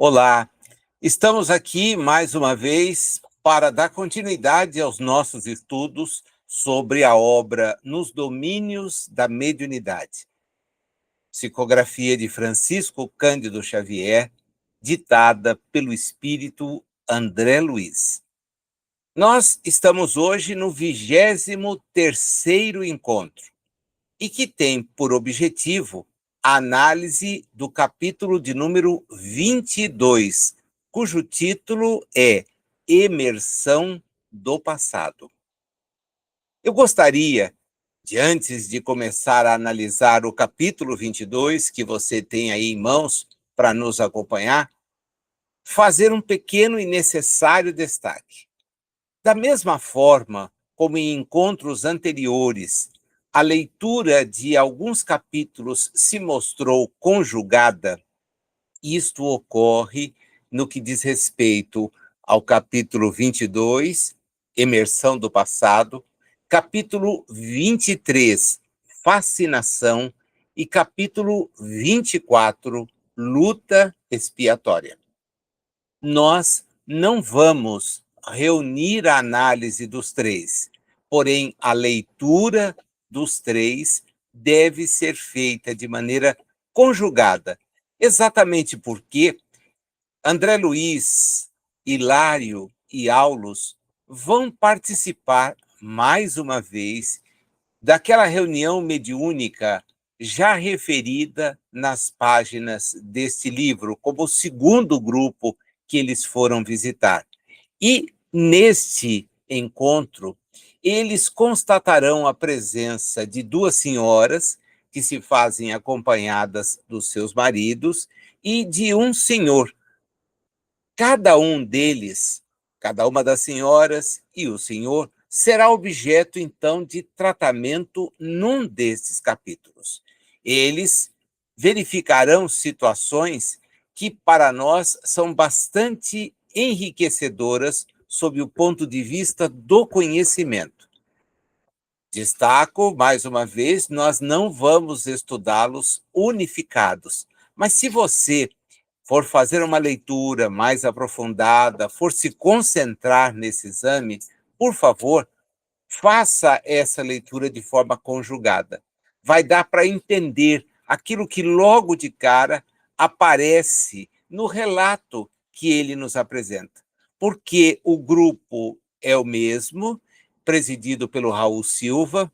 Olá, estamos aqui mais uma vez para dar continuidade aos nossos estudos sobre a obra Nos Domínios da Mediunidade, psicografia de Francisco Cândido Xavier, ditada pelo espírito André Luiz. Nós estamos hoje no 23º encontro e que tem por objetivo a análise do capítulo de número 22, cujo título é Emersão do Passado. Eu gostaria, antes de começar a analisar o capítulo 22, que você tem aí em mãos para nos acompanhar, fazer um pequeno e necessário destaque. Da mesma forma como em encontros anteriores, a leitura de alguns capítulos se mostrou conjugada, isto ocorre no que diz respeito ao capítulo 22, Emersão do Passado, capítulo 23, Fascinação, e capítulo 24, Luta Expiatória. Nós não vamos reunir a análise dos três, porém a leitura dos três deve ser feita de maneira conjugada, exatamente porque André Luiz, Hilário e Aulus vão participar mais uma vez daquela reunião mediúnica já referida nas páginas deste livro, como o segundo grupo que eles foram visitar. E, neste encontro, eles constatarão a presença de duas senhoras que se fazem acompanhadas dos seus maridos e de um senhor. Cada um deles, cada uma das senhoras e o senhor, será objeto, então, de tratamento num destes capítulos. Eles verificarão situações que, para nós, são bastante enriquecedoras sob o ponto de vista do conhecimento. Destaco, mais uma vez, nós não vamos estudá-los unificados, mas se você for fazer uma leitura mais aprofundada, for se concentrar nesse exame, por favor, faça essa leitura de forma conjugada. Vai dar para entender aquilo que logo de cara aparece no relato que ele nos apresenta. Porque o grupo é o mesmo, presidido pelo Raul Silva,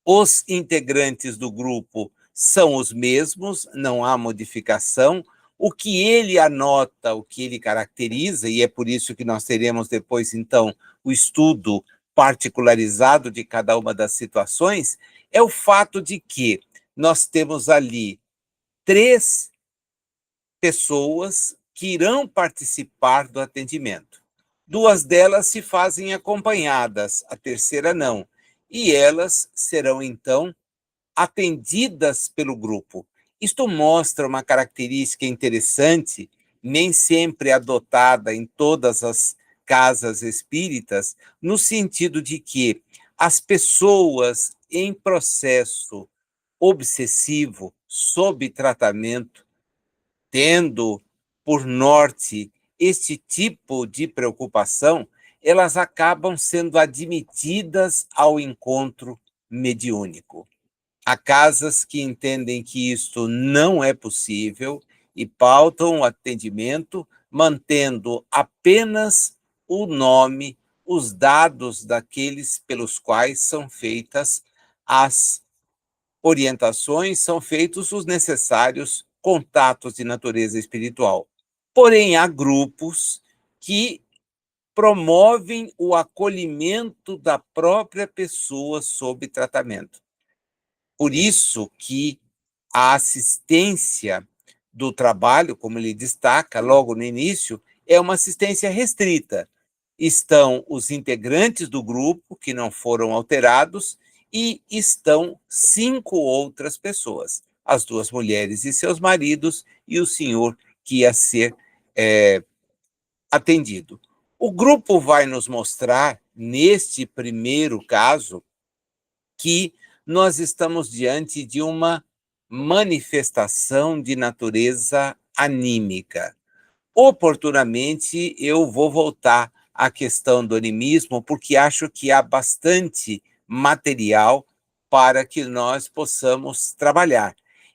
os integrantes do grupo são os mesmos, não há modificação. O que ele anota, o que ele caracteriza, e é por isso que nós teremos depois, então, o estudo particularizado de cada uma das situações, é o fato de que nós temos ali 3 pessoas que irão participar do atendimento. 2 delas se fazem acompanhadas, a terceira não. E elas serão, então, atendidas pelo grupo. Isto mostra uma característica interessante, nem sempre adotada em todas as casas espíritas, no sentido de que as pessoas em processo obsessivo, sob tratamento, tendo por norte este tipo de preocupação, elas acabam sendo admitidas ao encontro mediúnico. Há casas que entendem que isto não é possível e pautam o atendimento mantendo apenas o nome, os dados daqueles pelos quais são feitas as orientações, são feitos os necessários contatos de natureza espiritual. Porém, há grupos que promovem o acolhimento da própria pessoa sob tratamento. Por isso que a assistência do trabalho, como ele destaca logo no início, é uma assistência restrita. Estão os integrantes do grupo, que não foram alterados, e estão 5 outras pessoas, as 2 mulheres e seus maridos, e o senhor que ia ser atendido. O grupo vai nos mostrar, neste primeiro caso, que nós estamos diante de uma manifestação de natureza anímica. Oportunamente, eu vou voltar à questão do animismo, porque acho que há bastante material para que nós possamos trabalhar.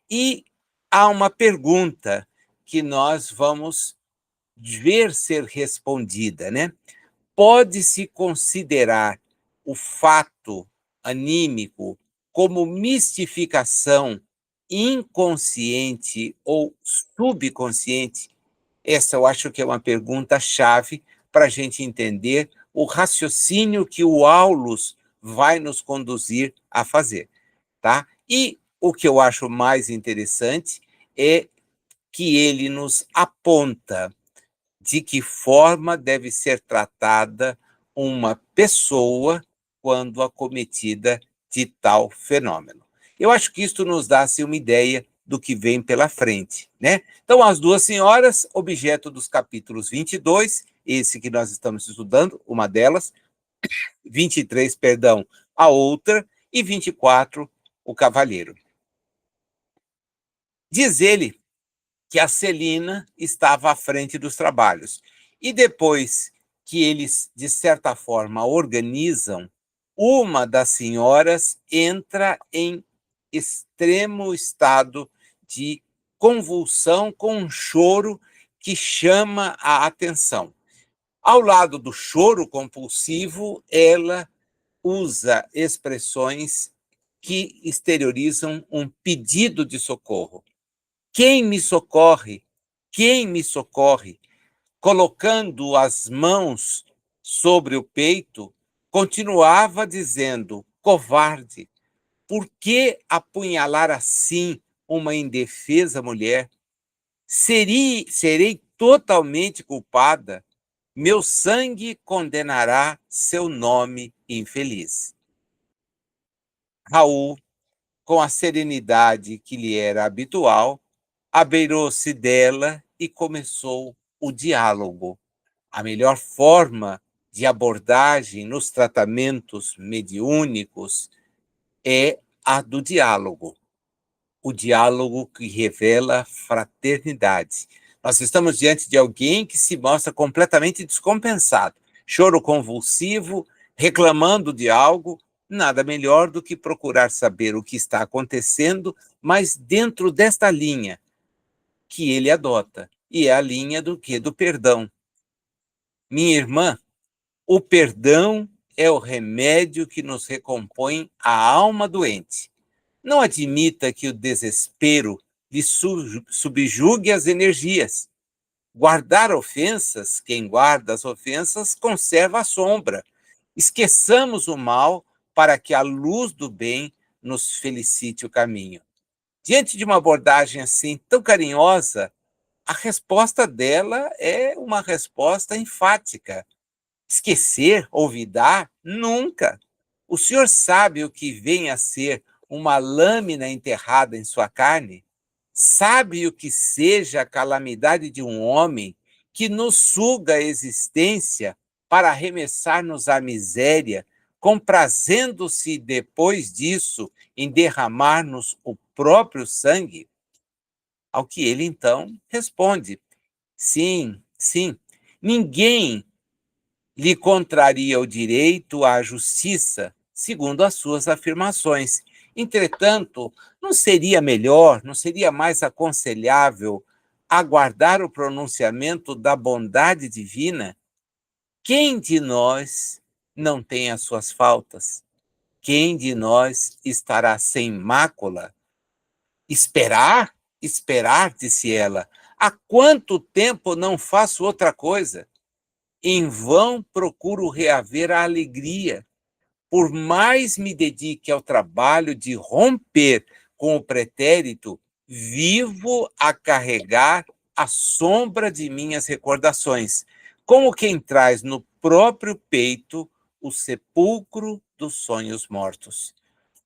E há uma pergunta que nós vamos ver ser respondida, né? Pode-se considerar o fato anímico como mistificação inconsciente ou subconsciente? Essa eu acho que é uma pergunta-chave para a gente entender o raciocínio que o Aulus vai nos conduzir a fazer, tá? E o que eu acho mais interessante é que ele nos aponta de que forma deve ser tratada uma pessoa quando acometida de tal fenômeno. Eu acho que isto nos dá assim, uma ideia do que vem pela frente, né? Então, as duas senhoras, objeto dos capítulos 22, esse que nós estamos estudando, uma delas, 23, perdão, a outra, e 24, o cavalheiro. Diz ele que a Celina estava à frente dos trabalhos. E depois que eles, de certa forma, organizam, uma das senhoras entra em extremo estado de convulsão com um choro que chama a atenção. Ao lado do choro compulsivo, ela usa expressões que exteriorizam um pedido de socorro. Quem me socorre? Quem me socorre? Colocando as mãos sobre o peito, continuava dizendo: covarde, por que apunhalar assim uma indefesa mulher? Serei totalmente culpada. Meu sangue condenará seu nome infeliz. Raul, com a serenidade que lhe era habitual, abeirou-se dela e começou o diálogo. A melhor forma de abordagem nos tratamentos mediúnicos é a do diálogo, o diálogo que revela fraternidade. Nós estamos diante de alguém que se mostra completamente descompensado, choro convulsivo, reclamando de algo, nada melhor do que procurar saber o que está acontecendo, mas dentro desta linha que ele adota, e é a linha do que? Do perdão. Minha irmã, o perdão é o remédio que nos recompõe a alma doente. Não admita que o desespero lhe subjugue as energias. Guardar ofensas, quem guarda as ofensas, conserva a sombra. Esqueçamos o mal para que a luz do bem nos felicite o caminho. Diante de uma abordagem assim tão carinhosa, a resposta dela é uma resposta enfática. Esquecer, olvidar? Nunca. O senhor sabe o que vem a ser uma lâmina enterrada em sua carne? Sabe o que seja a calamidade de um homem que nos suga a existência para arremessar-nos à miséria, comprazendo-se depois disso em derramar-nos o próprio sangue? Ao que ele então responde: sim, sim, ninguém lhe contraria o direito à justiça, segundo as suas afirmações. Entretanto, não seria melhor, não seria mais aconselhável aguardar o pronunciamento da bondade divina? Quem de nós não tem as suas faltas? Quem de nós estará sem mácula? Esperar? Esperar, disse ela. Há quanto tempo não faço outra coisa? Em vão procuro reaver a alegria. Por mais me dedique ao trabalho de romper com o pretérito, vivo a carregar a sombra de minhas recordações, como quem traz no próprio peito o sepulcro dos sonhos mortos.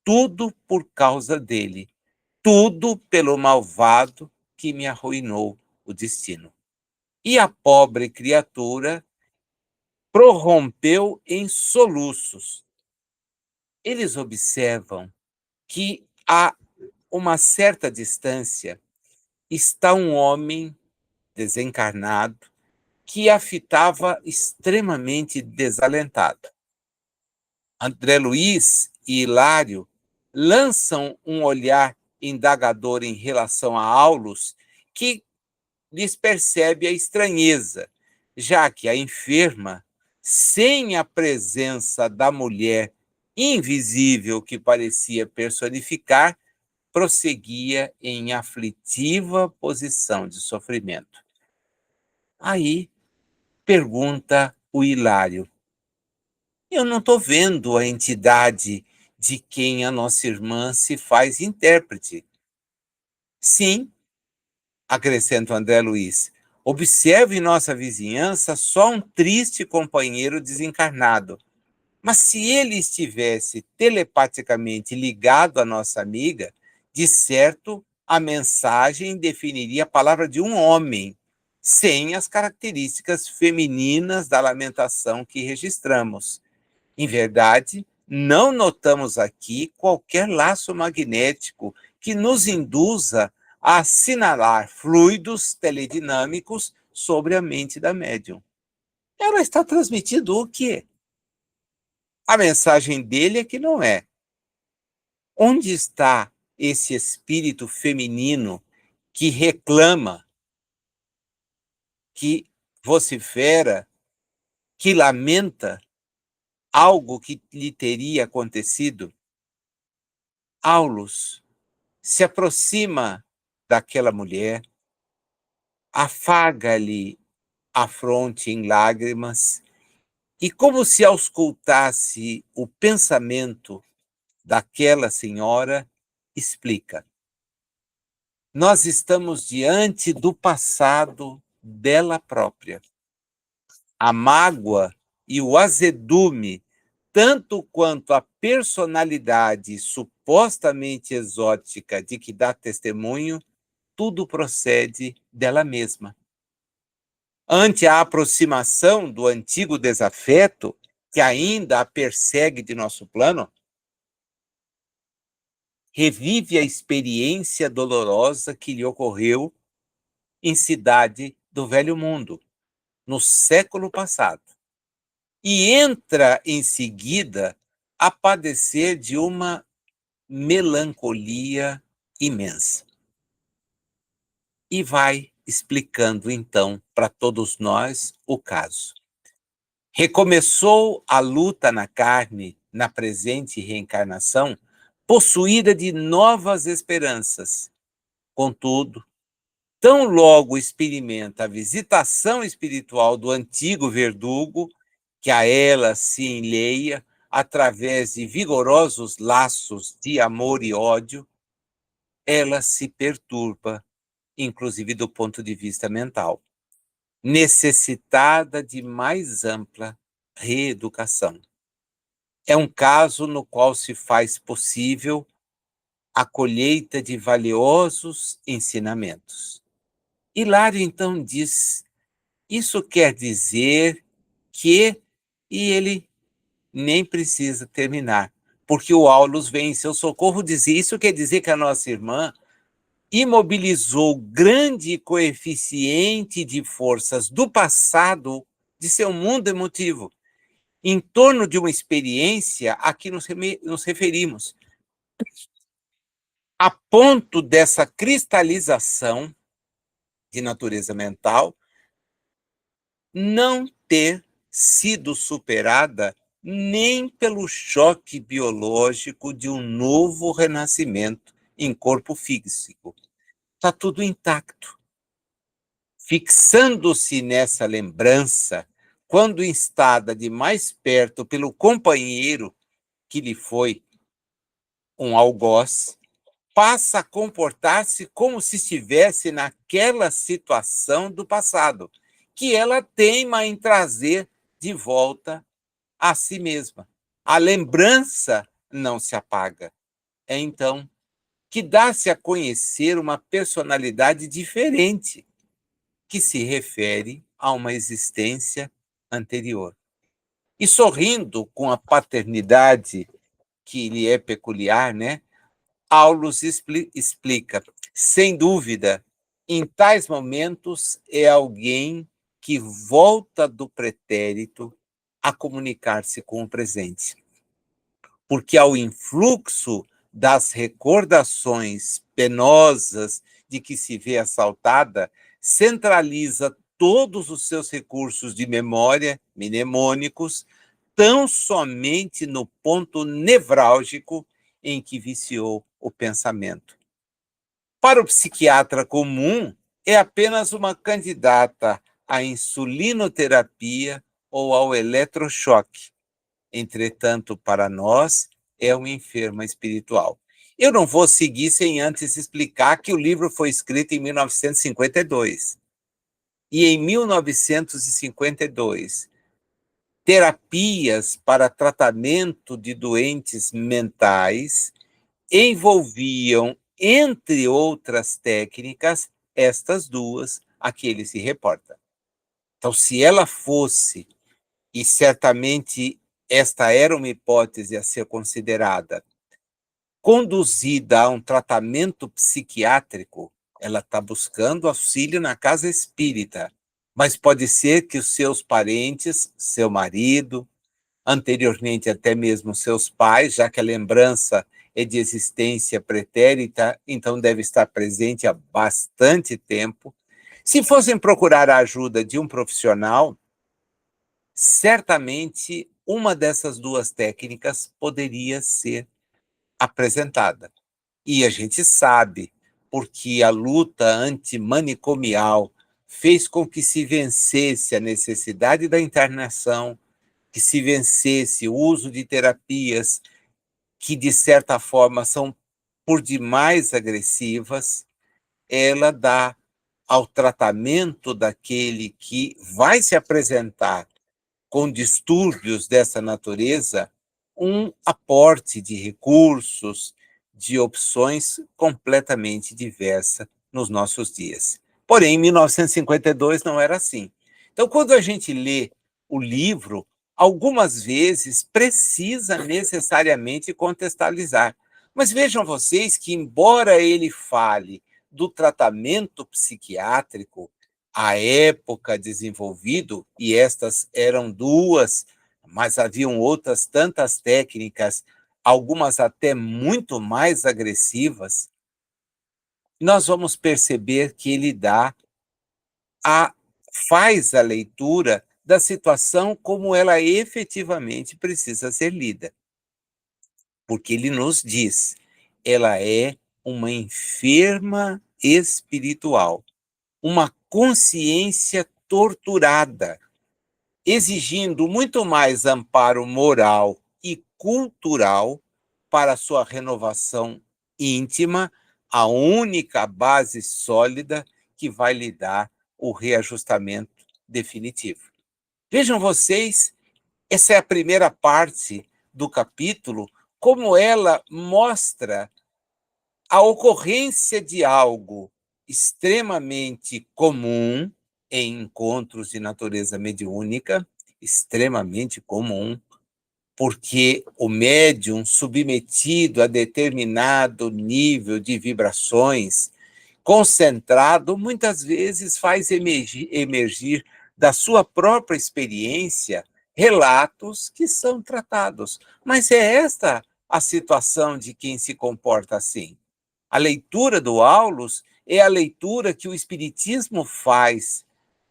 Tudo por causa dele, tudo pelo malvado que me arruinou o destino. E a pobre criatura prorrompeu em soluços. Eles observam que a uma certa distância está um homem desencarnado, que a fitava extremamente desalentada. André Luiz e Hilário lançam um olhar indagador em relação a Aulus, que lhes percebe a estranheza, já que a enferma, sem a presença da mulher invisível que parecia personificar, prosseguia em aflitiva posição de sofrimento. Aí pergunta o Hilário: eu não estou vendo a entidade de quem a nossa irmã se faz intérprete. Sim, acrescenta André Luiz, observe em nossa vizinhança só um triste companheiro desencarnado. Mas se ele estivesse telepaticamente ligado à nossa amiga, de certo a mensagem definiria a palavra de um homem, sem as características femininas da lamentação que registramos. Em verdade, não notamos aqui qualquer laço magnético que nos induza a assinalar fluidos teledinâmicos sobre a mente da médium. Ela está transmitindo o quê? A mensagem dele é que não é. Onde está esse espírito feminino que reclama, que vocifera, que lamenta algo que lhe teria acontecido? Aulus se aproxima daquela mulher, afaga-lhe a fronte em lágrimas e, como se auscultasse o pensamento daquela senhora, explica: nós estamos diante do passado dela própria. A mágoa e o azedume, tanto quanto a personalidade supostamente exótica de que dá testemunho, tudo procede dela mesma. Ante a aproximação do antigo desafeto, que ainda a persegue de nosso plano, revive a experiência dolorosa que lhe ocorreu em cidade do Velho Mundo, no século passado, e entra em seguida a padecer de uma melancolia imensa. E vai explicando então para todos nós o caso. Recomeçou a luta na carne, na presente reencarnação, possuída de novas esperanças. Contudo, tão logo experimenta a visitação espiritual do antigo verdugo, que a ela se enleia através de vigorosos laços de amor e ódio, ela se perturba, inclusive do ponto de vista mental, necessitada de mais ampla reeducação. É um caso no qual se faz possível a colheita de valiosos ensinamentos. Hilário então diz: isso quer dizer que, e ele nem precisa terminar, porque o Aulus vem em seu socorro dizer: isso quer dizer que a nossa irmã imobilizou grande coeficiente de forças do passado de seu mundo emotivo, em torno de uma experiência a que nos referimos, a ponto dessa cristalização de natureza mental não ter sido superada nem pelo choque biológico de um novo renascimento em corpo físico. Está tudo intacto. Fixando-se nessa lembrança, quando instada de mais perto pelo companheiro que lhe foi um algoz, passa a comportar-se como se estivesse naquela situação do passado, que ela teima em trazer de volta a si mesma. A lembrança não se apaga. É então que dá-se a conhecer uma personalidade diferente, que se refere a uma existência anterior. E sorrindo com a paternidade que lhe é peculiar, né? Aulus explica: sem dúvida, em tais momentos é alguém que volta do pretérito a comunicar-se com o presente. Porque ao influxo das recordações penosas de que se vê assaltada, centraliza todos os seus recursos de memória mnemônicos tão somente no ponto nevrálgico em que viciou o pensamento. Para o psiquiatra comum, é apenas uma candidata à insulinoterapia ou ao eletrochoque. Entretanto, para nós, é uma enferma espiritual. Eu não vou seguir sem antes explicar que o livro foi escrito em 1952. E em 1952, terapias para tratamento de doentes mentais envolviam, entre outras técnicas, estas duas a que ele se reporta. Então, se ela fosse, e certamente esta era uma hipótese a ser considerada, conduzida a um tratamento psiquiátrico, ela está buscando auxílio na casa espírita, mas pode ser que os seus parentes, seu marido, anteriormente até mesmo seus pais, já que a lembrança é de existência pretérita, então deve estar presente há bastante tempo. Se fossem procurar a ajuda de um profissional, certamente uma dessas duas técnicas poderia ser apresentada. E a gente sabe, porque a luta antimanicomial fez com que se vencesse a necessidade da internação, que se vencesse o uso de terapias que, de certa forma, são por demais agressivas, ela dá ao tratamento daquele que vai se apresentar com distúrbios dessa natureza um aporte de recursos, de opções completamente diversa nos nossos dias. Porém, em 1952 não era assim. Então, quando a gente lê o livro, algumas vezes precisa necessariamente contextualizar. Mas vejam vocês que, embora ele fale do tratamento psiquiátrico à época desenvolvido, e estas eram duas, mas haviam outras tantas técnicas, algumas até muito mais agressivas, nós vamos perceber que ele faz a leitura da situação como ela efetivamente precisa ser lida. Porque ele nos diz, ela é uma enferma espiritual, uma consciência torturada, exigindo muito mais amparo moral e cultural para sua renovação íntima, a única base sólida que vai lhe dar o reajustamento definitivo. Vejam vocês, essa é a primeira parte do capítulo, como ela mostra a ocorrência de algo extremamente comum em encontros de natureza mediúnica, extremamente comum, porque o médium submetido a determinado nível de vibrações, concentrado, muitas vezes faz emergir da sua própria experiência relatos que são tratados. Mas é esta a situação de quem se comporta assim. A leitura do Aulus é a leitura que o Espiritismo faz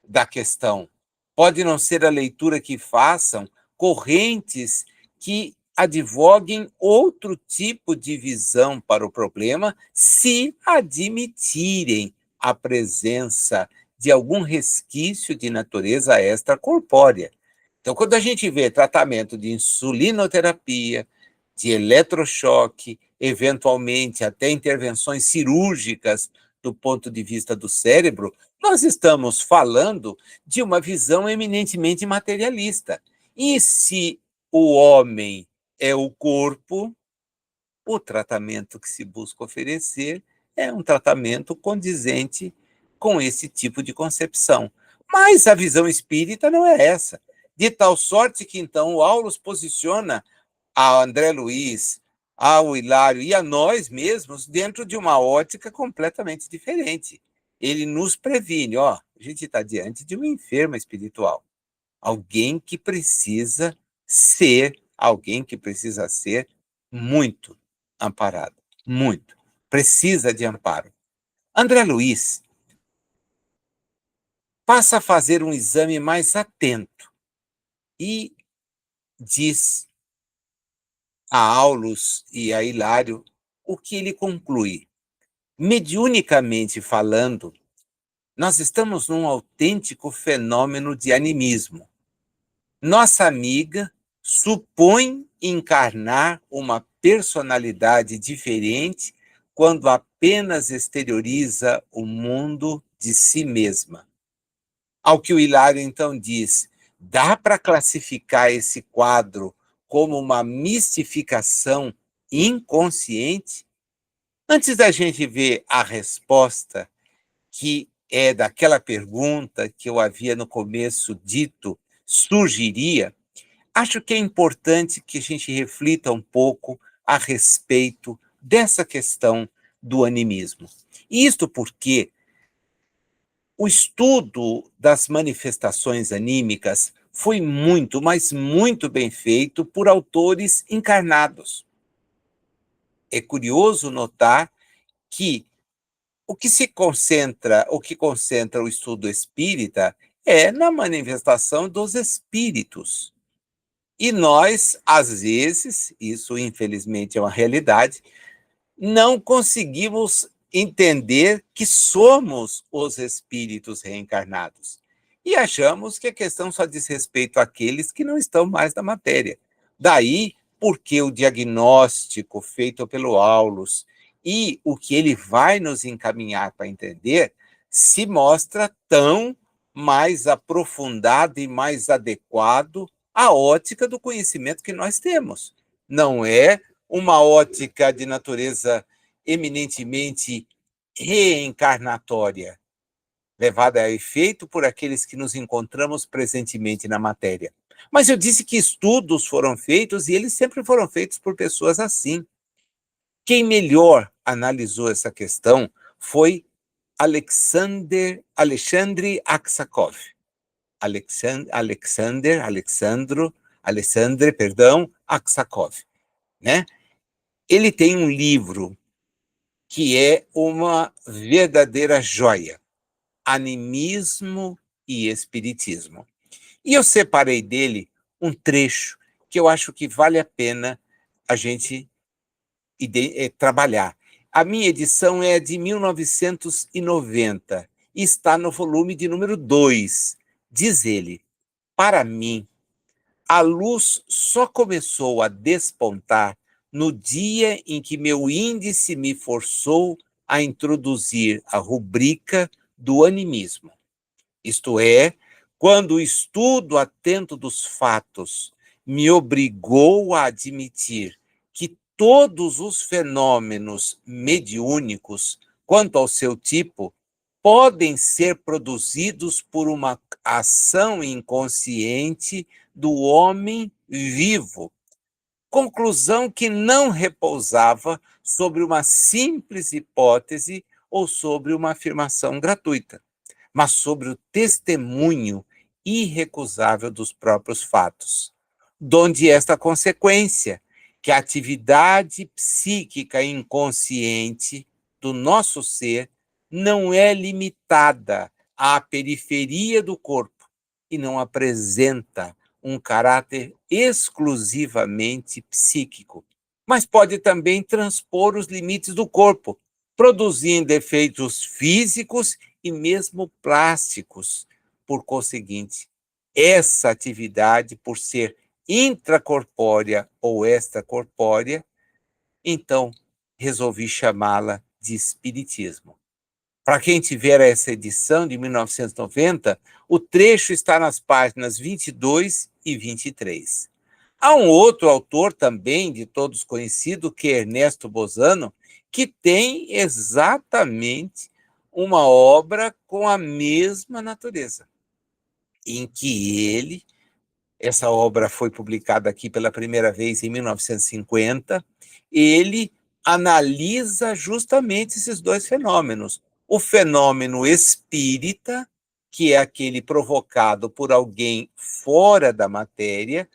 da questão. Pode não ser a leitura que façam correntes que advoguem outro tipo de visão para o problema, se admitirem a presença de algum resquício de natureza extracorpórea. Então, quando a gente vê tratamento de insulinoterapia, de eletrochoque, eventualmente até intervenções cirúrgicas do ponto de vista do cérebro, nós estamos falando de uma visão eminentemente materialista. E se o homem é o corpo, o tratamento que se busca oferecer é um tratamento condizente com esse tipo de concepção. Mas a visão espírita não é essa. De tal sorte que, então, o Aulus posiciona a André Luiz, ao Hilário e a nós mesmos dentro de uma ótica completamente diferente. Ele nos previne, A gente está diante de um enfermo espiritual. Alguém que precisa ser muito amparado. Muito. Precisa de amparo. André Luiz passa a fazer um exame mais atento e diz a Aulus e a Hilário o que ele conclui. Mediunicamente falando, nós estamos num autêntico fenômeno de animismo. Nossa amiga supõe encarnar uma personalidade diferente quando apenas exterioriza o mundo de si mesma. Ao que o Hilário então diz, dá para classificar esse quadro como uma mistificação inconsciente? Antes da gente ver a resposta, que é daquela pergunta que eu havia no começo dito, surgiria, acho que é importante que a gente reflita um pouco a respeito dessa questão do animismo. Isto porque o estudo das manifestações anímicas foi muito, mas muito bem feito por autores encarnados. É curioso notar que o que concentra o estudo espírita é na manifestação dos espíritos. E nós, às vezes, isso infelizmente é uma realidade, não conseguimos entender que somos os espíritos reencarnados. E achamos que a questão só diz respeito àqueles que não estão mais na matéria. Daí, porque o diagnóstico feito pelo Aulus e o que ele vai nos encaminhar para entender se mostra tão mais aprofundado e mais adequado à ótica do conhecimento que nós temos. Não é uma ótica de natureza eminentemente reencarnatória, levada a efeito por aqueles que nos encontramos presentemente na matéria. Mas eu disse que estudos foram feitos e eles sempre foram feitos por pessoas assim. Quem melhor analisou essa questão foi Alexandre Aksakov. Alexandre Aksakov, né? Ele tem um livro que é uma verdadeira joia, Animismo e Espiritismo. E eu separei dele um trecho que eu acho que vale a pena a gente trabalhar. A minha edição é de 1990 e está no volume de número 2. Diz ele, para mim, a luz só começou a despontar no dia em que meu índice me forçou a introduzir a rubrica do animismo. Isto é, quando o estudo atento dos fatos me obrigou a admitir que todos os fenômenos mediúnicos, quanto ao seu tipo, podem ser produzidos por uma ação inconsciente do homem vivo. Conclusão que não repousava sobre uma simples hipótese ou sobre uma afirmação gratuita, mas sobre o testemunho irrecusável dos próprios fatos. Donde esta consequência, que a atividade psíquica inconsciente do nosso ser não é limitada à periferia do corpo e não apresenta um caráter exclusivamente psíquico, mas pode também transpor os limites do corpo, produzindo efeitos físicos e mesmo plásticos. Por conseguinte, essa atividade, por ser intracorpórea ou extracorpórea, então resolvi chamá-la de espiritismo. Para quem tiver essa edição de 1990, o trecho está nas páginas 22 e 23. Há um outro autor também, de todos conhecido, que é Ernesto Bozano, que tem exatamente uma obra com a mesma natureza, em que essa obra foi publicada aqui pela primeira vez em 1950, ele analisa justamente esses dois fenômenos, o fenômeno espírita, que é aquele provocado por alguém fora da matéria,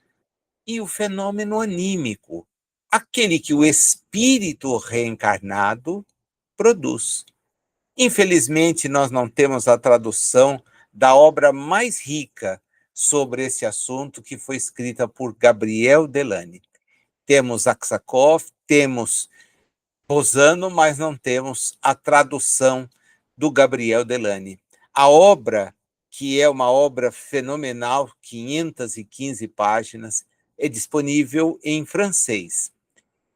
e o fenômeno anímico, aquele que o espírito reencarnado produz. Infelizmente, nós não temos a tradução da obra mais rica sobre esse assunto, que foi escrita por Gabriel Delany. Temos Aksakov, temos Rosano, mas não temos a tradução do Gabriel Delany. A obra, que é uma obra fenomenal, 515 páginas, é disponível em francês.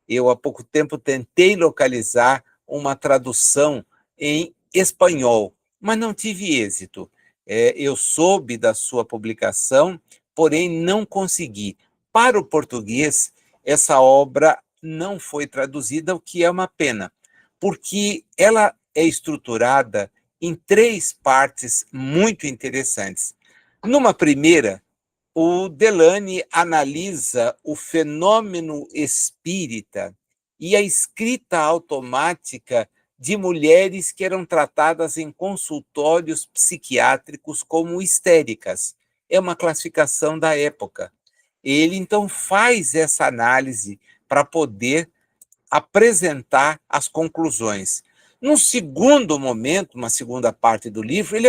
Eu, há pouco tempo, tentei localizar uma tradução em espanhol, mas não tive êxito. Eu soube da sua publicação, porém não consegui. Para o português, essa obra não foi traduzida, o que é uma pena, porque ela é estruturada em 3 partes muito interessantes. Numa primeira, o Delany analisa o fenômeno espírita e a escrita automática de mulheres que eram tratadas em consultórios psiquiátricos como histéricas. É uma classificação da época. Ele, então, faz essa análise para poder apresentar as conclusões. Num segundo momento, uma segunda parte do livro, ele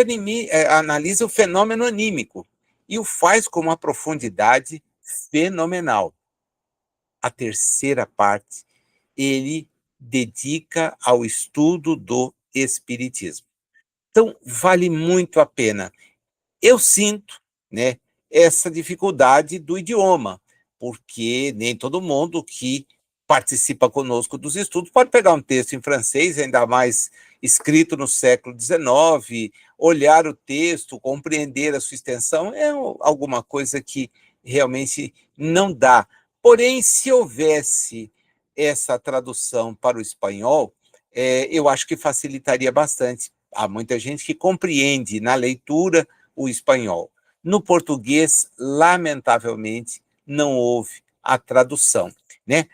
analisa o fenômeno anímico e o faz com uma profundidade fenomenal. A terceira parte, ele dedica ao estudo do espiritismo. Então, vale muito a pena. Eu sinto, né, essa dificuldade do idioma, porque nem todo mundo que participa conosco dos estudos pode pegar um texto em francês, ainda mais escrito no século XIX, olhar o texto, compreender a sua extensão, é alguma coisa que realmente não dá. Porém, se houvesse essa tradução para o espanhol, eu acho que facilitaria bastante. Há muita gente que compreende na leitura o espanhol. No português, lamentavelmente, não houve a tradução, né?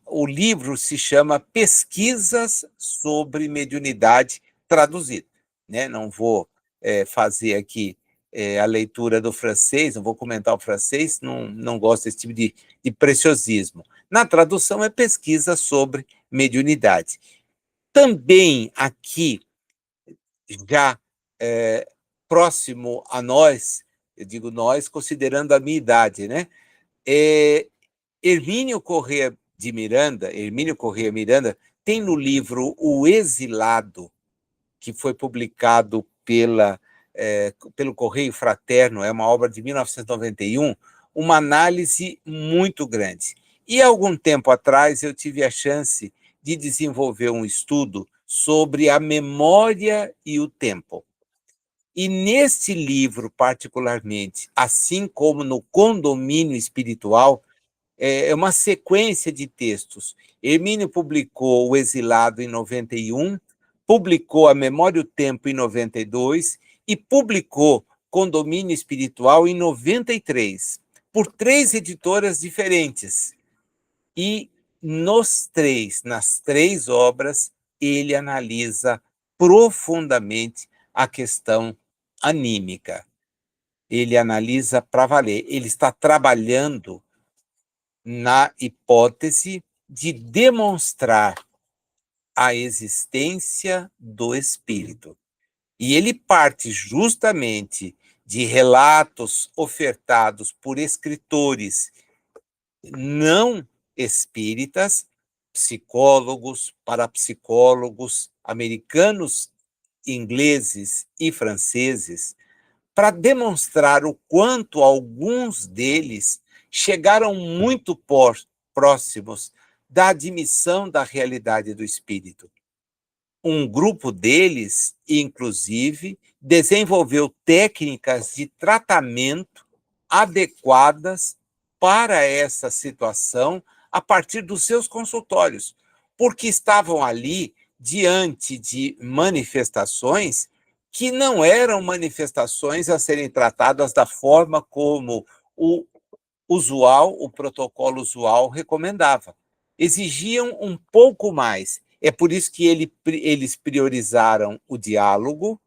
O livro se chama Pesquisas sobre Mediunidade Traduzida, né? Não vou fazer aqui a leitura do francês, não vou comentar o francês, não gosto desse tipo de preciosismo. Na tradução é Pesquisa sobre Mediunidade. Também aqui, já próximo a nós, eu digo nós, considerando a minha idade, né? Hermínio Corrêa Miranda, tem no livro O Exilado, que foi publicado pelo Correio Fraterno, é uma obra de 1991, uma análise muito grande. E há algum tempo atrás eu tive a chance de desenvolver um estudo sobre a memória e o tempo. E neste livro, particularmente, assim como no Condomínio Espiritual, é uma sequência de textos. Hermínio publicou O Exilado em 91, publicou A Memória e o Tempo em 92 e publicou Condomínio Espiritual em 93, por 3 editoras diferentes. E nas 3 obras, ele analisa profundamente a questão anímica. Ele analisa para valer. Ele está trabalhando na hipótese de demonstrar a existência do espírito. E ele parte justamente de relatos ofertados por escritores não espíritas, psicólogos, parapsicólogos, americanos, ingleses e franceses, para demonstrar o quanto alguns deles chegaram muito próximos da admissão da realidade do espírito. Um grupo deles, inclusive, desenvolveu técnicas de tratamento adequadas para essa situação a partir dos seus consultórios, porque estavam ali diante de manifestações que não eram manifestações a serem tratadas da forma como o protocolo usual recomendava. Exigiam um pouco mais. É por isso que eles priorizaram o diálogo,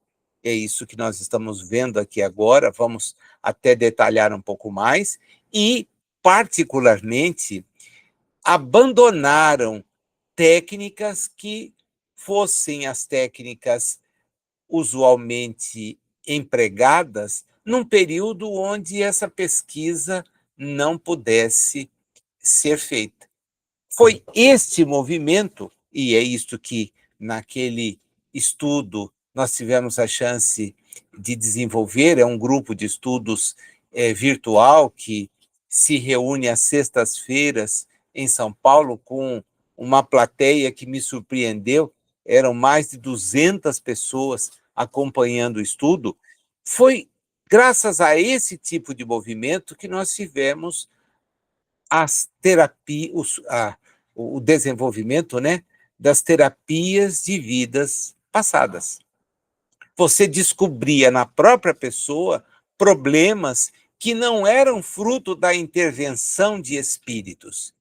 É isso que nós estamos vendo aqui agora, vamos até detalhar um pouco mais, e, particularmente, abandonaram técnicas que fossem as técnicas usualmente empregadas num período onde essa pesquisa não pudesse ser feita. Foi este movimento, e é isto que naquele estudo nós tivemos a chance de desenvolver, é um grupo de estudos virtual que se reúne às sextas-feiras em São Paulo com uma plateia que me surpreendeu, eram mais de 200 pessoas acompanhando o estudo. Foi graças a esse tipo de movimento que nós tivemos as terapias, o desenvolvimento, né, das terapias de vidas passadas. Você descobria na própria pessoa problemas que não eram fruto da intervenção de espíritos.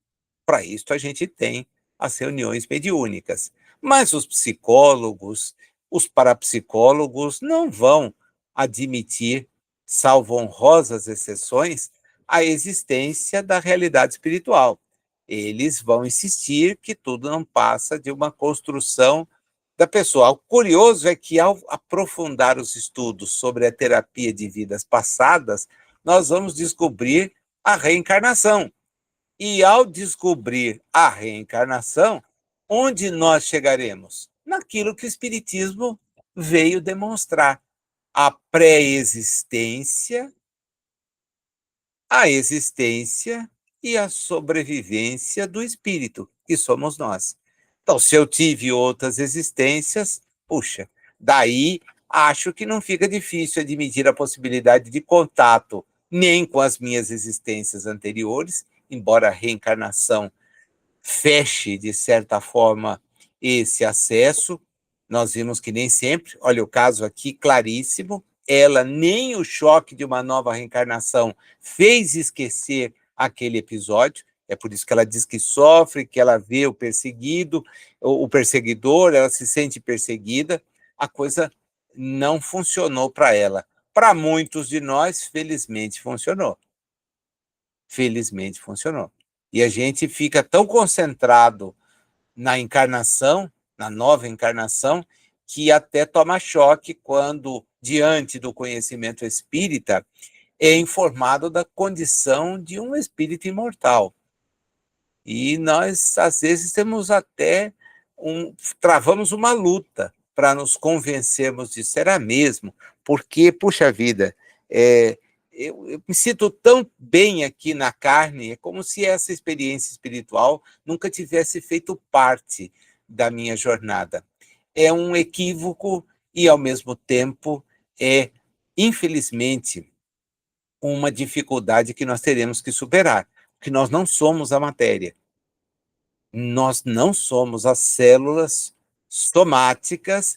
Para isso, a gente tem as reuniões mediúnicas. Mas os psicólogos, os parapsicólogos não vão admitir, salvo honrosas exceções, a existência da realidade espiritual. Eles vão insistir que tudo não passa de uma construção da pessoa. O curioso é que, ao aprofundar os estudos sobre a terapia de vidas passadas, nós vamos descobrir a reencarnação. E ao descobrir a reencarnação, onde nós chegaremos? Naquilo que o Espiritismo veio demonstrar: a pré-existência, a existência e a sobrevivência do espírito, que somos nós. Então, se eu tive outras existências, puxa, daí acho que não fica difícil admitir a possibilidade de contato nem com as minhas existências anteriores, embora a reencarnação feche, de certa forma, esse acesso. Nós vimos que nem sempre, olha o caso aqui claríssimo, ela nem o choque de uma nova reencarnação fez esquecer aquele episódio, é por isso que ela diz que sofre, que ela vê o perseguido, o perseguidor, ela se sente perseguida, a coisa não funcionou para ela. Para muitos de nós, felizmente funcionou. Felizmente funcionou. E a gente fica tão concentrado na encarnação, na nova encarnação, que até toma choque quando, diante do conhecimento espírita, é informado da condição de um espírito imortal. E nós, às vezes, temos até travamos uma luta para nos convencermos disso. Será mesmo? Porque, puxa vida, eu me sinto tão bem aqui na carne, é como se essa experiência espiritual nunca tivesse feito parte da minha jornada. É um equívoco e, ao mesmo tempo, é, infelizmente, uma dificuldade que nós teremos que superar, porque nós não somos a matéria. Nós não somos as células somáticas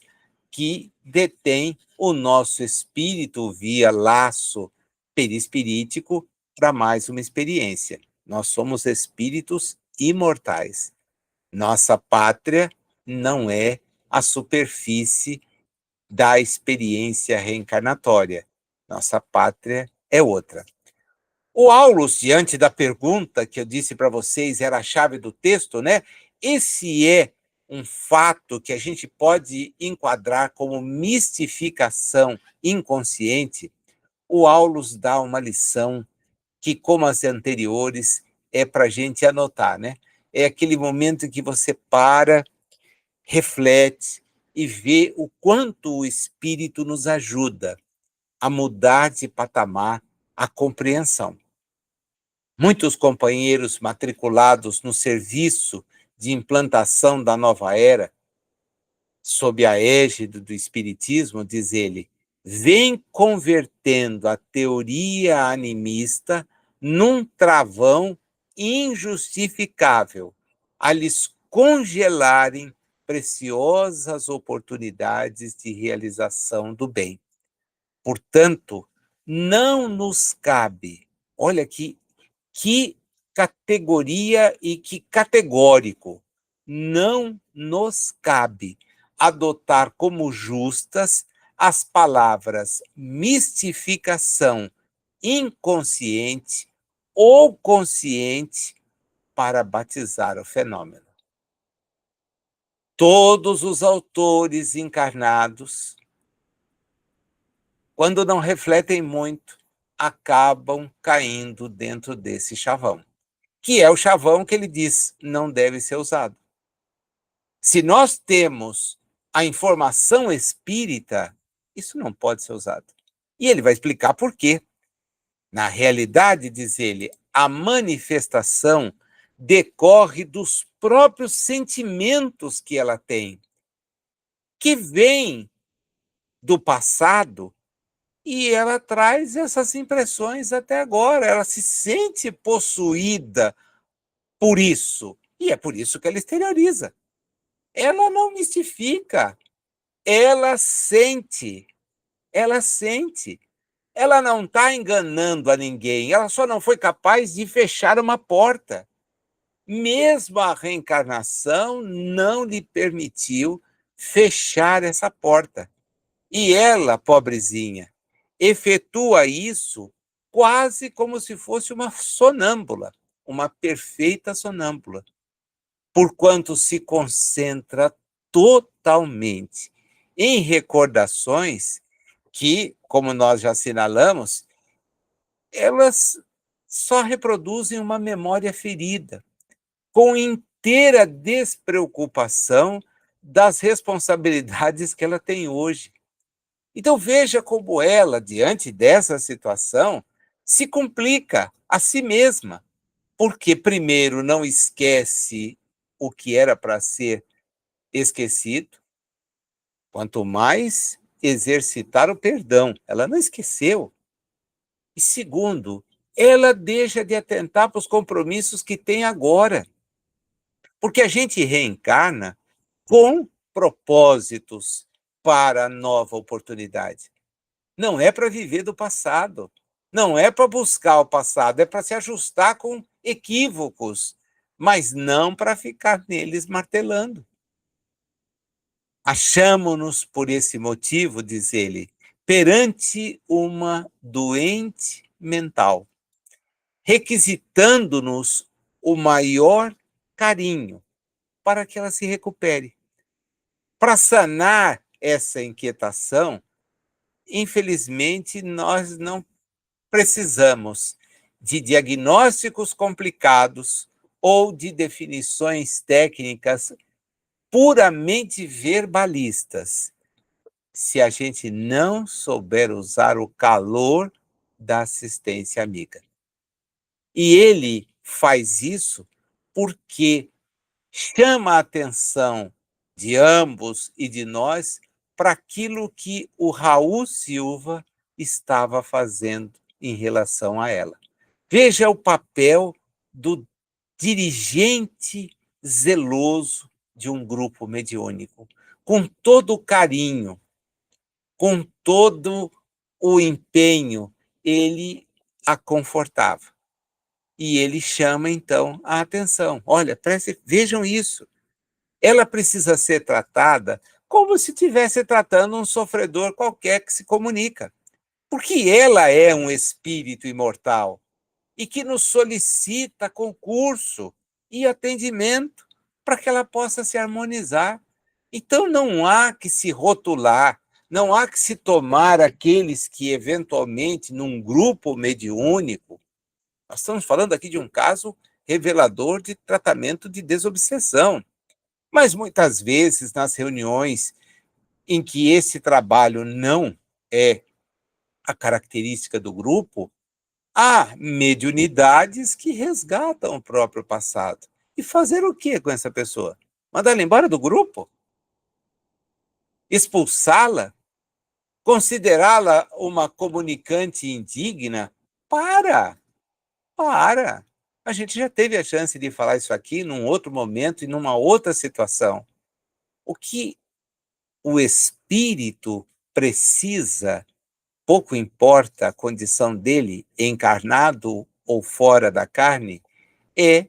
que detêm o nosso espírito via laço perispirítico para mais uma experiência. Nós somos espíritos imortais. Nossa pátria não é a superfície da experiência reencarnatória. Nossa pátria é outra. O Aulus, diante da pergunta que eu disse para vocês, era a chave do texto, né? Esse é um fato que a gente pode enquadrar como mistificação inconsciente. O Aulus dá uma lição que, como as anteriores, é para a gente anotar, né? É aquele momento em que você para, reflete e vê o quanto o Espírito nos ajuda a mudar de patamar a compreensão. Muitos companheiros matriculados no serviço de implantação da nova era, sob a égide do Espiritismo, diz ele, vem convertendo a teoria animista num travão injustificável, a lhes congelarem preciosas oportunidades de realização do bem. Portanto, não nos cabe, olha que categoria e que categórico, não nos cabe adotar como justas as palavras mistificação inconsciente ou consciente para batizar o fenômeno. Todos os autores encarnados, quando não refletem muito, acabam caindo dentro desse chavão, que é o chavão que ele diz não deve ser usado. Se nós temos a informação espírita, isso não pode ser usado. E ele vai explicar por quê. Na realidade, diz ele, a manifestação decorre dos próprios sentimentos que ela tem, que vêm do passado, e ela traz essas impressões até agora. Ela se sente possuída por isso, e é por isso que ela exterioriza. Ela não mistifica, ela sente, ela sente. Ela não está enganando a ninguém, ela só não foi capaz de fechar uma porta. Mesmo a reencarnação não lhe permitiu fechar essa porta. E ela, pobrezinha, efetua isso quase como se fosse uma sonâmbula, uma perfeita sonâmbula, porquanto se concentra totalmente em recordações que, como nós já assinalamos, elas só reproduzem uma memória ferida, com inteira despreocupação das responsabilidades que ela tem hoje. Então veja como ela, diante dessa situação, se complica a si mesma, porque primeiro não esquece o que era para ser esquecido, quanto mais exercitar o perdão, ela não esqueceu. E segundo, ela deixa de atentar para os compromissos que tem agora, porque a gente reencarna com propósitos para a nova oportunidade. Não é para viver do passado, não é para buscar o passado, é para se ajustar com equívocos, mas não para ficar neles martelando. Achamo-nos, por esse motivo, diz ele, perante uma doente mental, requisitando-nos o maior carinho para que ela se recupere. Para sanar essa inquietação, infelizmente, nós não precisamos de diagnósticos complicados ou de definições técnicas puramente verbalistas, se a gente não souber usar o calor da assistência amiga. E ele faz isso porque chama a atenção de ambos e de nós para aquilo que o Raul Silva estava fazendo em relação a ela. Veja o papel do dirigente zeloso de um grupo mediúnico, com todo o carinho, com todo o empenho, ele a confortava. E ele chama, então, a atenção. Olha, vejam isso. Ela precisa ser tratada como se estivesse tratando um sofredor qualquer que se comunica. Porque ela é um espírito imortal e que nos solicita concurso e atendimento para que ela possa se harmonizar. Então não há que se rotular, não há que se tomar aqueles que eventualmente num grupo mediúnico, nós estamos falando aqui de um caso revelador de tratamento de desobsessão, mas muitas vezes nas reuniões em que esse trabalho não é a característica do grupo, há mediunidades que resgatam o próprio passado. E fazer o que com essa pessoa? Mandar ela embora do grupo? Expulsá-la? Considerá-la uma comunicante indigna? Para! Para! A gente já teve a chance de falar isso aqui num outro momento e numa outra situação. O que o espírito precisa, pouco importa a condição dele, encarnado ou fora da carne, é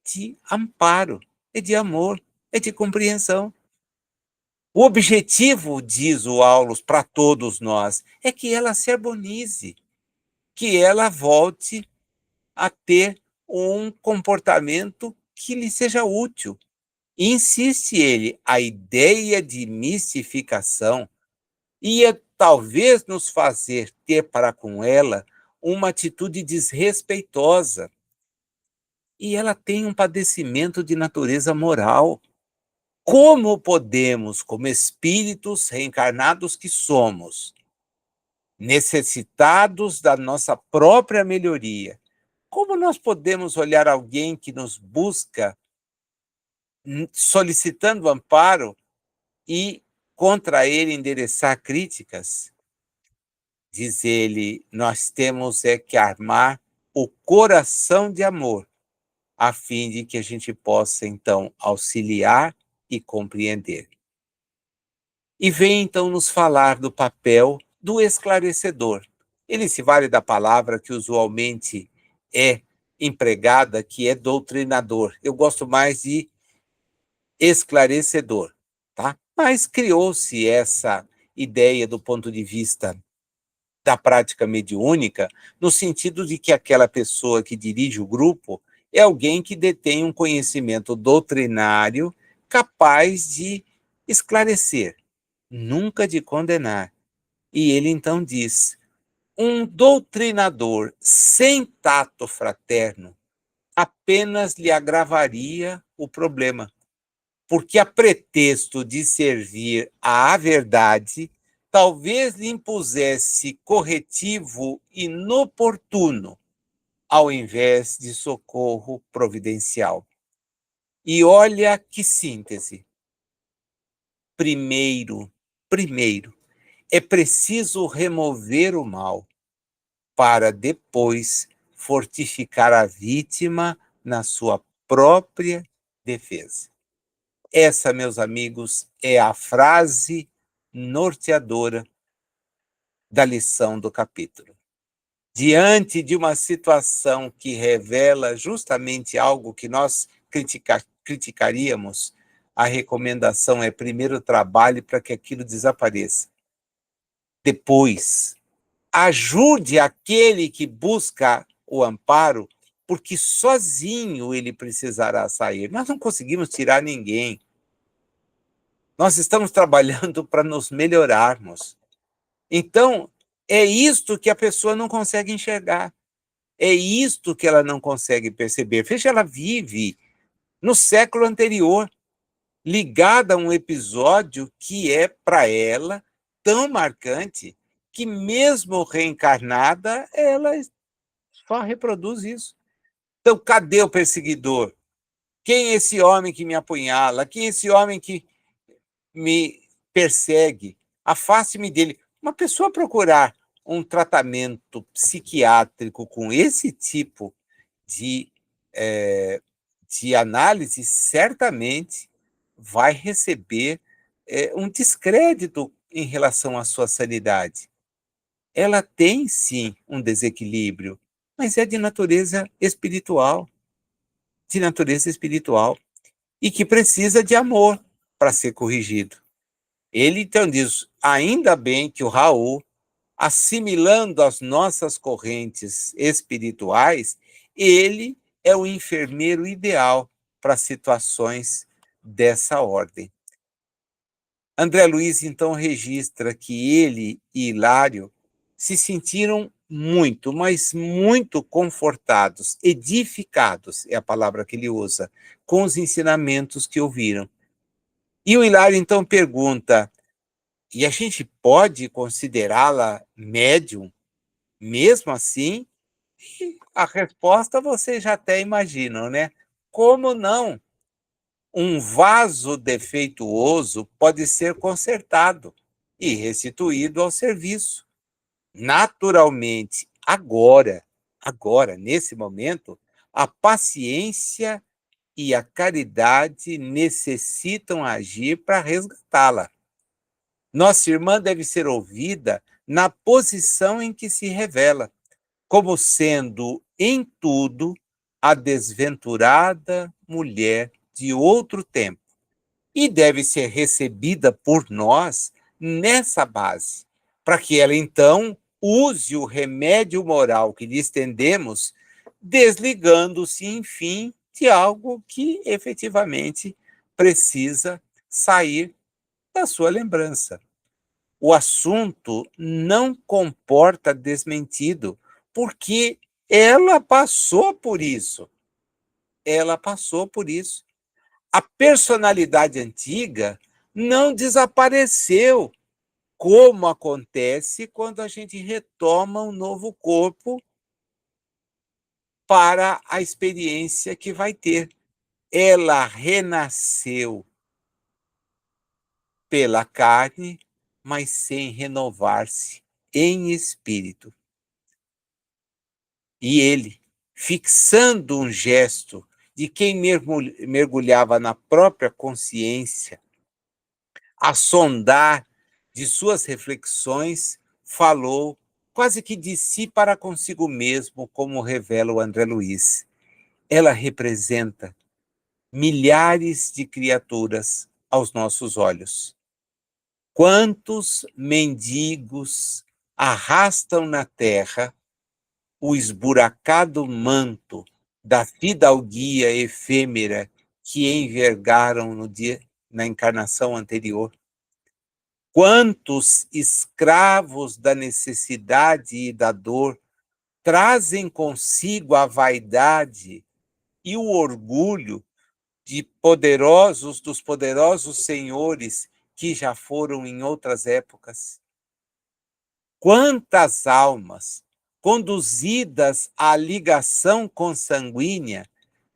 de amparo, é de amor, é de compreensão. O objetivo, diz o Aulus para todos nós, é que ela se harmonize, que ela volte a ter um comportamento que lhe seja útil. Insiste ele, a ideia de mistificação ia talvez nos fazer ter para com ela uma atitude desrespeitosa. E ela tem um padecimento de natureza moral. Como podemos, como espíritos reencarnados que somos, necessitados da nossa própria melhoria, como nós podemos olhar alguém que nos busca solicitando amparo e contra ele endereçar críticas? Diz ele, nós temos que armar o coração de amor, a fim de que a gente possa, então, auxiliar e compreender. E vem, então, nos falar do papel do esclarecedor. Ele se vale da palavra que usualmente é empregada, que é doutrinador. Eu gosto mais de esclarecedor, tá? Mas criou-se essa ideia do ponto de vista da prática mediúnica, no sentido de que aquela pessoa que dirige o grupo é alguém que detém um conhecimento doutrinário capaz de esclarecer, nunca de condenar. E ele então diz: um doutrinador sem tato fraterno apenas lhe agravaria o problema, porque a pretexto de servir à verdade, talvez lhe impusesse corretivo inoportuno, ao invés de socorro providencial. E olha que síntese. Primeiro, é preciso remover o mal, para depois fortificar a vítima na sua própria defesa. Essa, meus amigos, é a frase norteadora da lição do capítulo. Diante de uma situação que revela justamente algo que nós criticaríamos, a recomendação é primeiro trabalhe para que aquilo desapareça. Depois, ajude aquele que busca o amparo, porque sozinho ele precisará sair. Nós não conseguimos tirar ninguém. Nós estamos trabalhando para nos melhorarmos. Então, é isto que a pessoa não consegue enxergar. É isto que ela não consegue perceber. Veja, ela vive no século anterior, ligada a um episódio que é, para ela, tão marcante, que mesmo reencarnada, ela só reproduz isso. Então, cadê o perseguidor? Quem é esse homem que me apunhala? Quem é esse homem que me persegue? Afaste-me dele. Uma pessoa procurar um tratamento psiquiátrico com esse tipo de, de análise, certamente vai receber um descrédito em relação à sua sanidade. Ela tem, sim, um desequilíbrio, mas é de natureza espiritual, e que precisa de amor para ser corrigido. Ele então diz, ainda bem que o Raul, assimilando as nossas correntes espirituais, ele é o enfermeiro ideal para situações dessa ordem. André Luiz, então, registra que ele e Hilário se sentiram muito, mas muito confortados, edificados, é a palavra que ele usa, com os ensinamentos que ouviram. E o Hilário, então, pergunta, e a gente pode considerá-la médium, mesmo assim? E a resposta vocês já até imaginam, né? Como não? Um vaso defeituoso pode ser consertado e restituído ao serviço. Naturalmente, agora, nesse momento, a paciência e a caridade necessitam agir para resgatá-la. Nossa irmã deve ser ouvida na posição em que se revela, como sendo, em tudo, a desventurada mulher de outro tempo, e deve ser recebida por nós nessa base, para que ela, então, use o remédio moral que lhe estendemos, desligando-se, enfim, de algo que efetivamente precisa sair da sua lembrança. O assunto não comporta desmentido, porque ela passou por isso. Ela passou por isso. A personalidade antiga não desapareceu, como acontece quando a gente retoma um novo corpo para a experiência que vai ter. Ela renasceu pela carne, mas sem renovar-se em espírito. E ele, fixando um gesto de quem mergulhava na própria consciência, a sondar de suas reflexões, falou quase que de si para consigo mesmo, como revela o André Luiz. Ela representa milhares de criaturas aos nossos olhos. Quantos mendigos arrastam na terra o esburacado manto da fidalguia efêmera que envergaram no dia, na encarnação anterior? Quantos escravos da necessidade e da dor trazem consigo a vaidade e o orgulho dos poderosos senhores que já foram em outras épocas? Quantas almas, conduzidas à ligação consanguínea,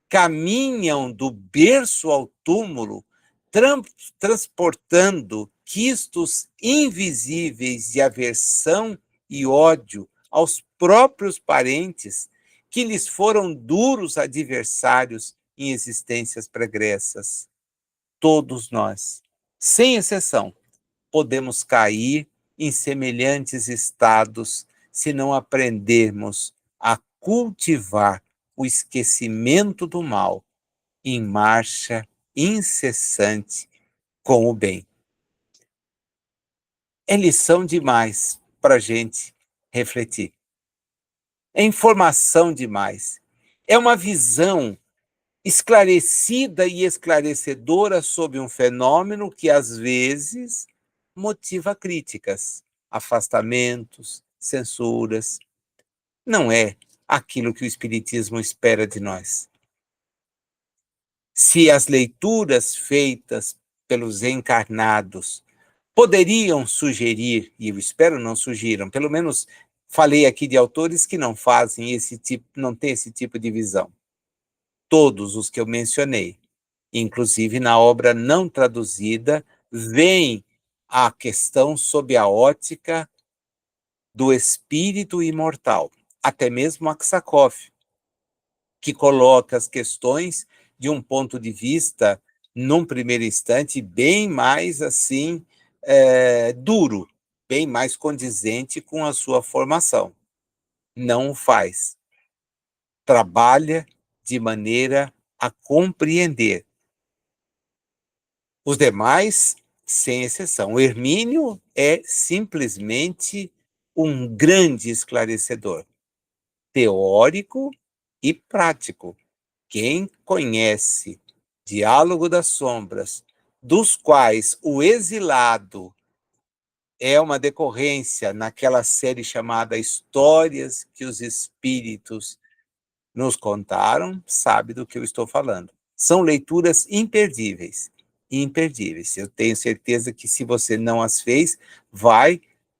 caminham do berço ao túmulo, transportando quistos invisíveis de aversão e ódio aos próprios parentes que lhes foram duros adversários em existências pregressas. Todos nós, sem exceção, podemos cair em semelhantes estados se não aprendermos a cultivar o esquecimento do mal em marcha incessante com o bem. É lição demais para a gente refletir. É informação demais. É uma visão esclarecida e esclarecedora sobre um fenômeno que, às vezes, motiva críticas, afastamentos, censuras. Não é aquilo que o Espiritismo espera de nós. Se as leituras feitas pelos encarnados poderiam sugerir, e eu espero não sugiram, pelo menos falei aqui de autores que não fazem esse tipo, não têm esse tipo de visão. Todos os que eu mencionei, inclusive na obra não traduzida, veem a questão sob a ótica do espírito imortal, até mesmo Aksakov, que coloca as questões de um ponto de vista, num primeiro instante, bem mais assim, duro, bem mais condizente com a sua formação. Não o faz. Trabalha de maneira a compreender. Os demais, sem exceção. O Hermínio é simplesmente um grande esclarecedor, teórico e prático. Quem conhece Diálogo das Sombras, dos quais o exilado é uma decorrência naquela série chamada Histórias que os Espíritos nos contaram, sabe do que eu estou falando. São leituras imperdíveis, imperdíveis. Eu tenho certeza que se você não as fez, vai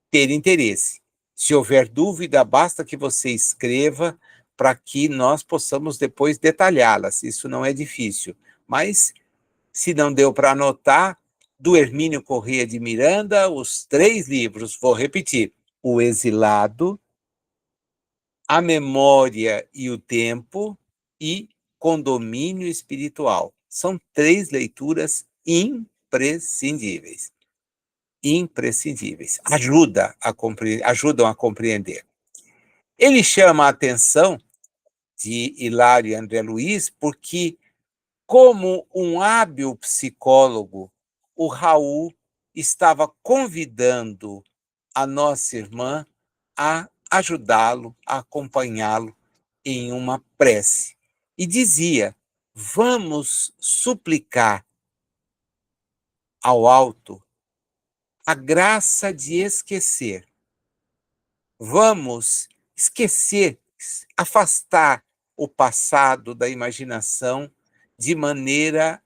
ter interesse. Se houver dúvida, basta que você escreva para que nós possamos depois detalhá-las. Isso não é difícil. Mas, se não deu para anotar, do Hermínio Corrêa de Miranda, os 3 livros, vou repetir: O Exilado, A Memória e o Tempo e Condomínio Espiritual. São 3 leituras imprescindíveis. Imprescindíveis. Ajudam a compreender. Ele chama a atenção de Hilário e André Luiz porque Como um hábil psicólogo, o Raul estava convidando a nossa irmã a ajudá-lo, a acompanhá-lo em uma prece. E dizia: vamos suplicar ao alto a graça de esquecer. Vamos esquecer, afastar o passado da imaginação de maneira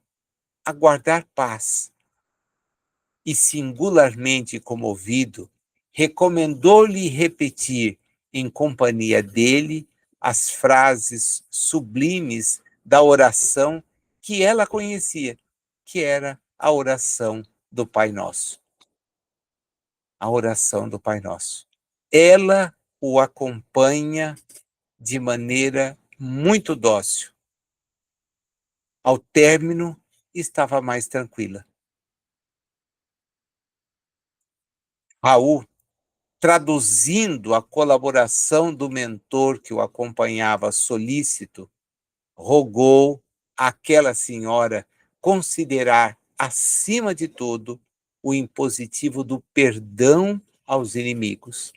a guardar paz. E, singularmente comovido, recomendou-lhe repetir, em companhia dele, as frases sublimes da oração que ela conhecia, que era a oração do Pai Nosso. A oração do Pai Nosso. Ela o acompanha de maneira muito dócil. Ao término, estava mais tranquila. Raul, traduzindo a colaboração do mentor que o acompanhava solícito, rogou àquela senhora considerar, acima de tudo, o impositivo do perdão aos inimigos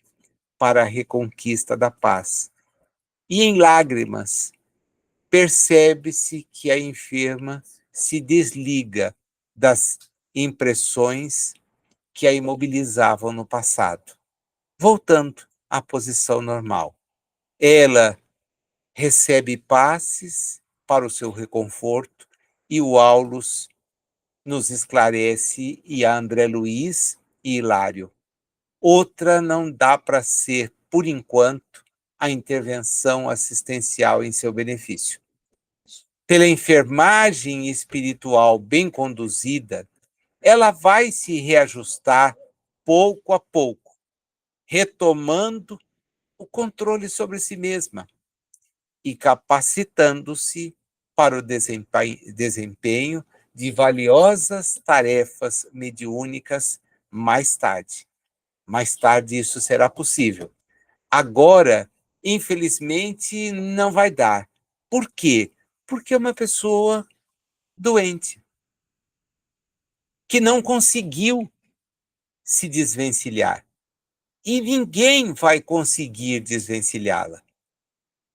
para a reconquista da paz. E em lágrimas, percebe-se que a enferma se desliga das impressões que a imobilizavam no passado, voltando à posição normal. Ela recebe passes para o seu reconforto e o Aulus nos esclarece, e a André Luiz e Hilário. Outra não dá para ser, por enquanto, a intervenção assistencial em seu benefício. Pela enfermagem espiritual bem conduzida, ela vai se reajustar pouco a pouco, retomando o controle sobre si mesma e capacitando-se para o desempenho de valiosas tarefas mediúnicas mais tarde. Mais tarde isso será possível. Agora, infelizmente, não vai dar. Por quê? Porque é uma pessoa doente, que não conseguiu se desvencilhar. E ninguém vai conseguir desvencilhá-la.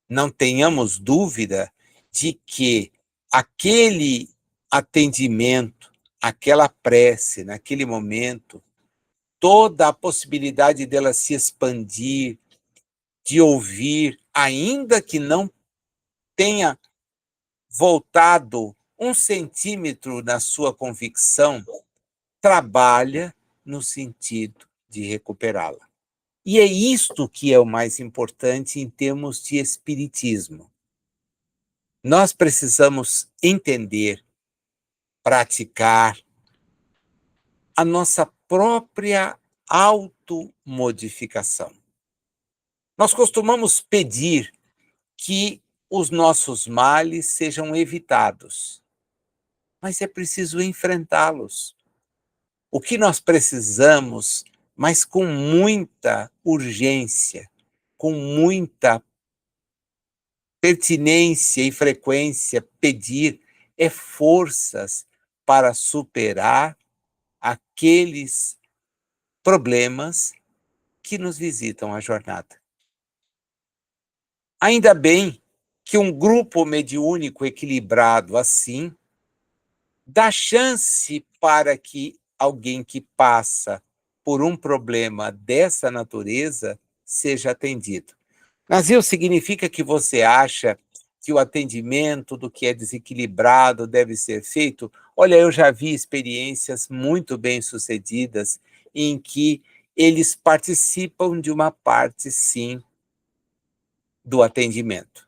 Não tenhamos dúvida de que aquele atendimento, aquela prece, naquele momento, toda a possibilidade dela se expandir, de ouvir, ainda que não tenha voltado 1 centímetro na sua convicção, trabalha no sentido de recuperá-la. E é isto que é o mais importante em termos de espiritismo. Nós precisamos entender, praticar a nossa própria automodificação. Nós costumamos pedir que os nossos males sejam evitados, mas é preciso enfrentá-los. O que nós precisamos, mas com muita urgência, com muita pertinência e frequência, pedir é forças para superar aqueles problemas que nos visitam a jornada. Ainda bem que um grupo mediúnico equilibrado assim dá chance para que alguém que passa por um problema dessa natureza seja atendido. Nazil, significa que você acha que o atendimento do que é desequilibrado deve ser feito? Olha, eu já vi experiências muito bem-sucedidas em que eles participam de uma parte, sim, do atendimento.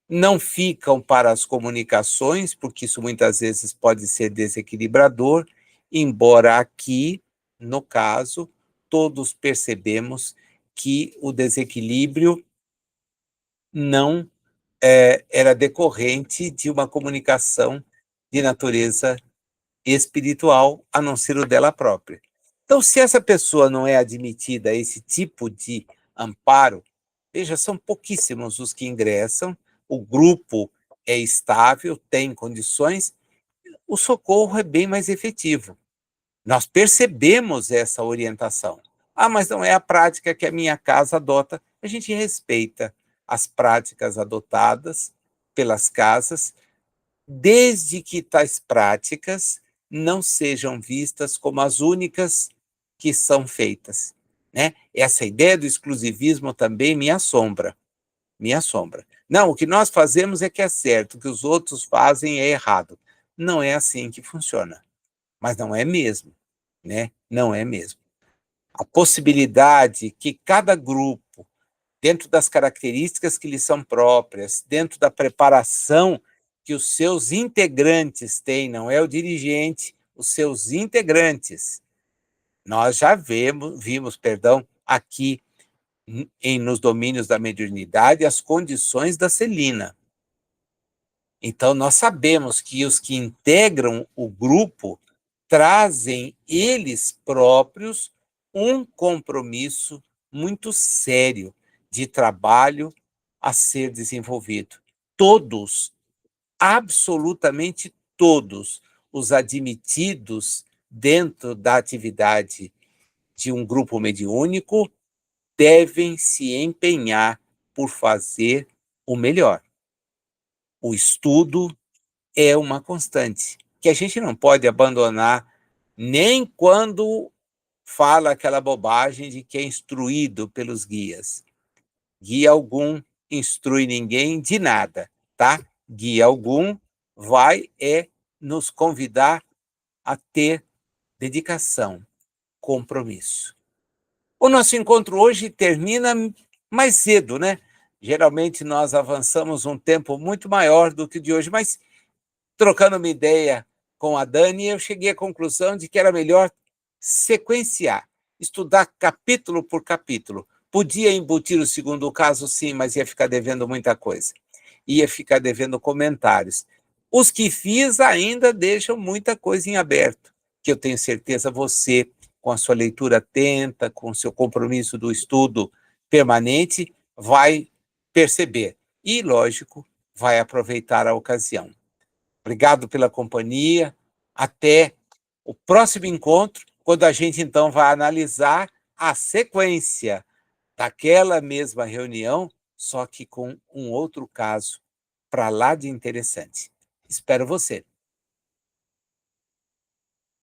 Não ficam para as comunicações, porque isso muitas vezes pode ser desequilibrador, embora aqui, no caso, todos percebemos que o desequilíbrio não era decorrente de uma comunicação de natureza espiritual, a não ser o dela própria. Então, se essa pessoa não é admitida a esse tipo de amparo, veja, são pouquíssimos os que ingressam, o grupo é estável, tem condições, o socorro é bem mais efetivo. Nós percebemos essa orientação. Ah, mas não é a prática que a minha casa adota. A gente respeita as práticas adotadas pelas casas, desde que tais práticas não sejam vistas como as únicas que são feitas, né? Essa ideia do exclusivismo também me assombra, me assombra. Não, o que nós fazemos é que é certo, o que os outros fazem é errado. Não é assim que funciona, mas não é mesmo, né? Não é mesmo. A possibilidade que cada grupo, dentro das características que lhe são próprias, dentro da preparação que os seus integrantes têm, não é o dirigente, os seus integrantes. Nós já vimos, aqui nos domínios da mediunidade, as condições da Celina. Então, nós sabemos que os que integram o grupo trazem eles próprios um compromisso muito sério de trabalho a ser desenvolvido. Todos, absolutamente todos, os admitidos dentro da atividade de um grupo mediúnico devem se empenhar por fazer o melhor. O estudo é uma constante, que a gente não pode abandonar nem quando fala aquela bobagem de que é instruído pelos guias. Guia algum instrui ninguém de nada, tá? Guia algum vai nos convidar a ter dedicação, compromisso. O nosso encontro hoje termina mais cedo, né? Geralmente nós avançamos um tempo muito maior do que o de hoje, mas trocando uma ideia com a Dani, eu cheguei à conclusão de que era melhor sequenciar, estudar capítulo por capítulo. Podia embutir o segundo caso, sim, mas ia ficar devendo muita coisa. Ia ficar devendo comentários. Os que fiz ainda deixam muita coisa em aberto, que eu tenho certeza você, com a sua leitura atenta, com o seu compromisso do estudo permanente, vai perceber. E, lógico, vai aproveitar a ocasião. Obrigado pela companhia. Até o próximo encontro, quando a gente então vai analisar a sequência daquela mesma reunião, só que com um outro caso para lá de interessante. Espero você.